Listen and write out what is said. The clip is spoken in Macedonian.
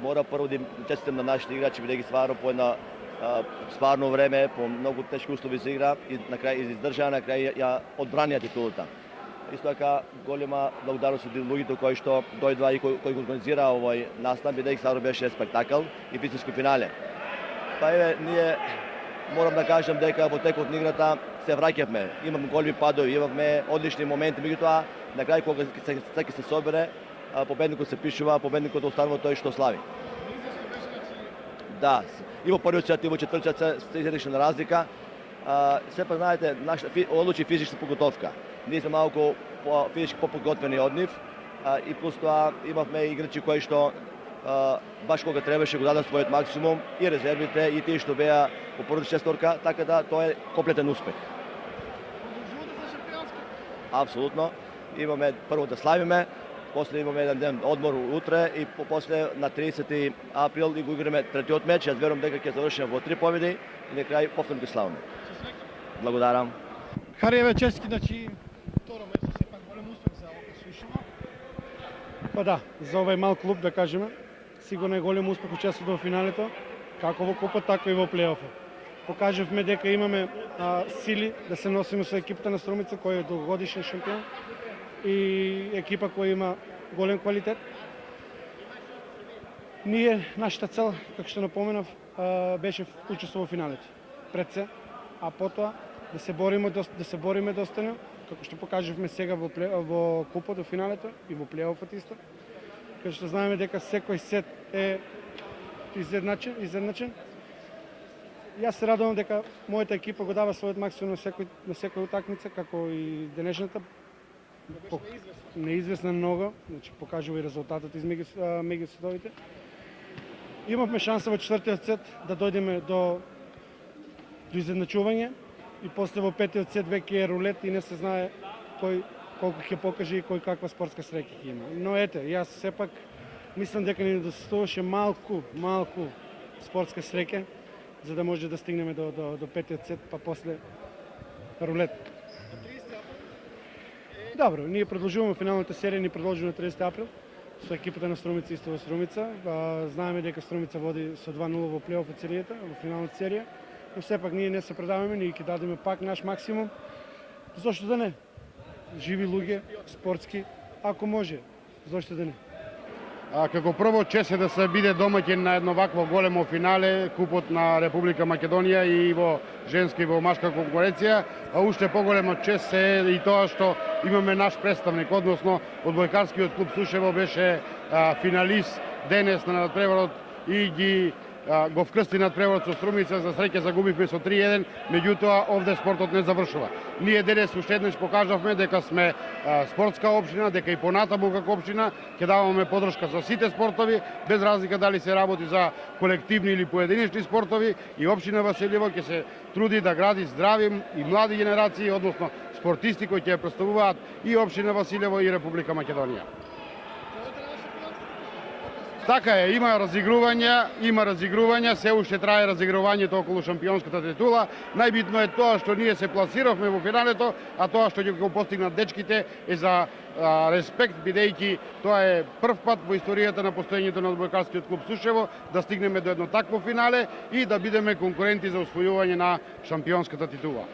Мора прво да им честитам на нашите играчи, бидејќи стварно по една стварно време, по многу тешки услови се игра и на крај издржаа, на крај ја одбранија титулата. Исто така голема благодарност од луѓето кои што дојдоа и кои го организираа овој настан, бидејќи стварно беше спектакл и физичко финале. Па еве, ние морам да кажам дека во текот на играта се враќавме. Имаме големи падови, имавме одлични моменти, меѓутоа на крај кога се собере, победникот се пишува, победникот останува тој што слави. Да, и во првиот сет и во четвртиот се изрешена разлика. Сепак знаете, нашата одлучи физичка подготовка. Ние сме малку физички поподготвени од нив и плюс тоа имавме играчи кои што баш кога требаше го дадат својот максимум и резервите и тие што беа во првата шесторка, така да тоа е комплетен успех. Апсолутно. Имаме прво да славиме, после имаме еден ден одмор утре и после на 30 април и го играме третиот меч. Јас верувам дека ќе завршиме во 3 победи и на крај повторно ќе славиме. Благодарам. Хари, еве честитки, значи второ место се пак голем успех за ОК Сушево. Па да, за овој мал клуб да кажеме, сигурно е голем успех учеството во финалето, како во купот, така и во плейофот. Покажавме дека имаме сили да се носиме со екипата на Струмица, кој е долгогодишен шампион и екипа која има голем квалитет. Нашата цел, како што напоменав, беше учество во финалето. Пред се, а потоа да се бориме достойно, како што покажавме сега во купот, во финалето и во плейофот исто. Кај што знаеме дека секој сет е изедначен. Јас се радувам дека мојата екипа го дава својот максимум на секоја утакмица, како и денешната. Неизвестна многу, значи покажува и резултатот меѓу сетовите. Имавме шанса во четвртиот сет да дојдеме до изедначување и после во петиот сет веќе е рулет и не се знае кој колку ќе покаже и кој каква спортска среќа ќе има. Но ете, јас сепак мислам дека ни недостигуваше малку спортска среќа за да може да стигнеме до петиот сет, па после рулет. Добро, ние продолжуваме финалната серија, ни продолжува на 30 април со екипата на Струмица исто во Струмица. Знаеме дека Струмица води со 2:0 во плейоф од серијата, во финалната серија. Но сепак ние не се предаваме, ние ќе дадеме пак наш максимум. Зошто да не? Живи луѓе, спортски, ако може, зошто да не? Како прво чест е да се биде домаќин на едно вакво големо финале, купот на Република Македонија и во женска и во машка конкуренција, а уште поголема чест е и тоа што имаме наш представник, односно одбојкарскиот клуб Сушево беше финалист денес на надпреварот и ги го вкрсти надпреварот со Струмица, за среќа загубивме со 3:1, меѓутоа овде спортот не завршува. Ние денес уште еднаш покажавме дека сме спортска општина, дека и понатаму како општина ќе даваме подршка за сите спортови, без разлика дали се работи за колективни или поединечни спортови, и општина Василево ќе се труди да гради здрави и млади генерации, односно спортисти кои ќе ја представуваат и општина Василево и Република Македонија. Така е, има разигрувања, се уште трае разигрувањето околу шампионската титула. Најбитно е тоа што ние се пласиравме во финалето, а тоа што ќе го постигнат дечките е за респект, бидејќи тоа е прв пат во историјата на постоењето на одбојкарскиот клуб Сушево да стигнеме до едно такво финале и да бидеме конкуренти за освојување на шампионската титула.